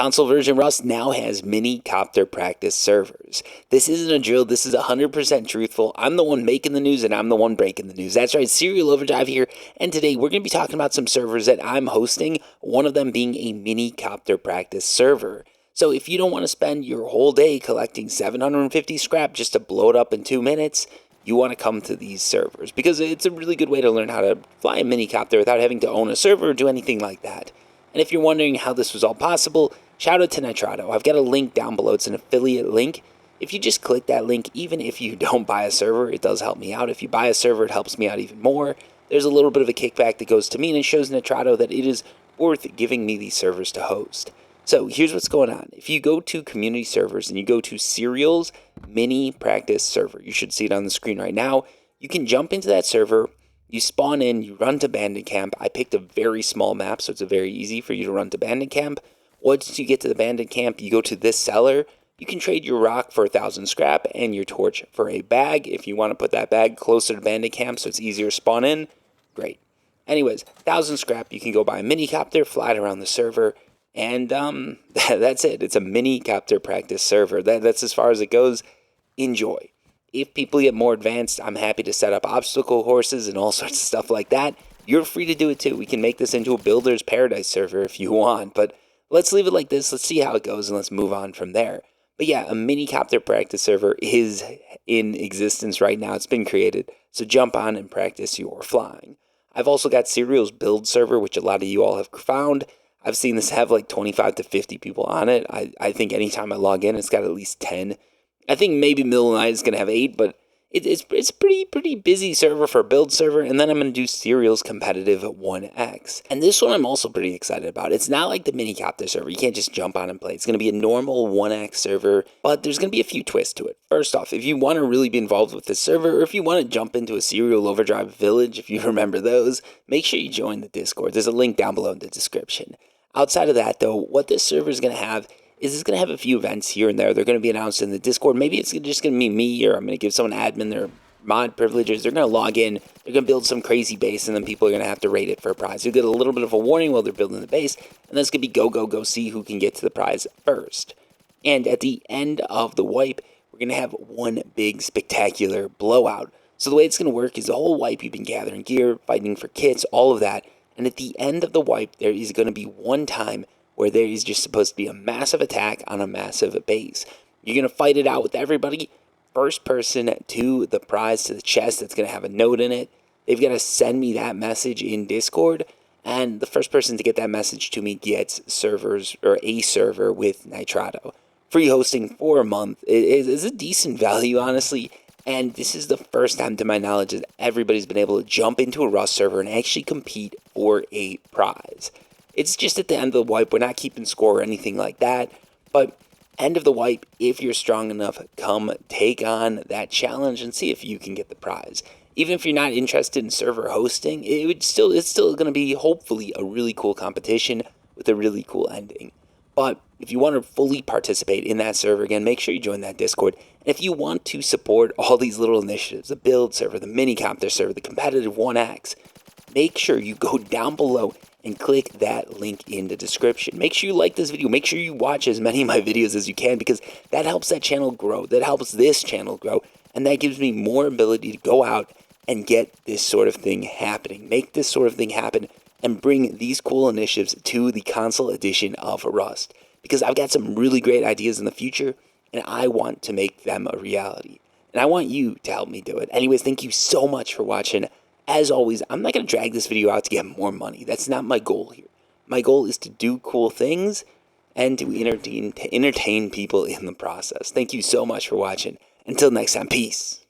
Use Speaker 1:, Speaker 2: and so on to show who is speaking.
Speaker 1: console version Rust now has Minicopter practice servers. This isn't a drill, this is 100% truthful. I'm the one making the news and I'm the one breaking the news. That's right, Serial Overdrive here, and today we're going to be talking about some servers that I'm hosting, one of them being a Minicopter practice server. So if you don't want to spend your whole day collecting 750 scrap just to blow it up in 2 minutes, you want to come to these servers because it's a really good way to learn how to fly a Minicopter without having to own a server or do anything like that. And if you're wondering how this was all possible, shout out to Nitrado. I've got a link down below. It's an affiliate link. If you just click that link, even if you don't buy a server, it does help me out. If you buy a server, it helps me out even more. There's a little bit of a kickback that goes to me, and it shows Nitrado that it is worth giving me these servers to host. So here's what's going on. If you go to community servers and you go to Serial's mini practice server, you should see it on the screen right now. You can jump into that server. You spawn in, you run to Bandit Camp. I picked a very small map, so it's very easy for you to run to Bandit Camp. Once you get to the Bandit Camp, you go to this seller. You can trade your rock for 1,000 scrap and your torch for a bag. If you want to put that bag closer to Bandit Camp so it's easier to spawn in, great. Anyways, 1,000 scrap, you can go buy a Minicopter, fly it around the server, and that's it. It's a Minicopter practice server. That's as far as it goes. Enjoy. If people get more advanced, I'm happy to set up obstacle courses and all sorts of stuff like that. You're free to do it too. We can make this into a builder's paradise server if you want, but let's leave it like this. Let's see how it goes and let's move on from there. But yeah, a Minicopter practice server is in existence right now. It's been created, so jump on and practice your flying. I've also got Serial's build server, which a lot of you all have found. I've seen this have like 25 to 50 people on it. I think anytime I log in, it's got at least 10. I think maybe middle of the night is going to have 8, but it's pretty busy server for a build server. And then I'm going to do Serial's competitive 1x. And this one I'm also pretty excited about. It's not like the Minicopter server. You can't just jump on and play. It's going to be a normal 1x server, but there's going to be a few twists to it. First off, if you want to really be involved with this server, or if you want to jump into a Serial Overdrive village, if you remember those, make sure you join the Discord. There's a link down below in the description. Outside of that, though, what this server is going to have is it's going to have a few events here and there. They're going to be announced in the Discord. Maybe it's just going to be me, or I'm going to give someone admin their mod privileges. They're going to log in. They're going to build some crazy base, and then people are going to have to rate it for a prize. You'll get a little bit of a warning while they're building the base, and then it's going to be go see who can get to the prize first. And at the end of the wipe, we're going to have one big spectacular blowout. So the way it's going to work is the whole wipe, you've been gathering gear, fighting for kits, all of that. And at the end of the wipe, there is going to be one time where there is just supposed to be a massive attack on a massive base. You're going to fight it out with everybody. First person to the prize, to the chest that's going to have a note in it. They've got to send me that message in Discord. And the first person to get that message to me gets servers, or a server with Nitrado. Free hosting for a month. It is a decent value, honestly. And this is the first time, to my knowledge, that everybody's been able to jump into a Rust server and actually compete for a prize. It's just at the end of the wipe. We're not keeping score or anything like that. But end of the wipe, if you're strong enough, come take on that challenge and see if you can get the prize. Even if you're not interested in server hosting, it's still going to be, hopefully, a really cool competition with a really cool ending. But if you want to fully participate in that server, again, make sure you join that Discord. And if you want to support all these little initiatives, the build server, the Minicopter server, the competitive 1x, make sure you go down below and click that link in the description. Make sure you like this video. Make sure you watch as many of my videos as you can, because that helps that channel grow. That helps this channel grow. And that gives me more ability to go out and get this sort of thing happening. Make this sort of thing happen and bring these cool initiatives to the console edition of Rust. Because I've got some really great ideas in the future, and I want to make them a reality. And I want you to help me do it. Anyways, thank you so much for watching. As always, I'm not going to drag this video out to get more money. That's not my goal here. My goal is to do cool things and to entertain people in the process. Thank you so much for watching. Until next time, peace.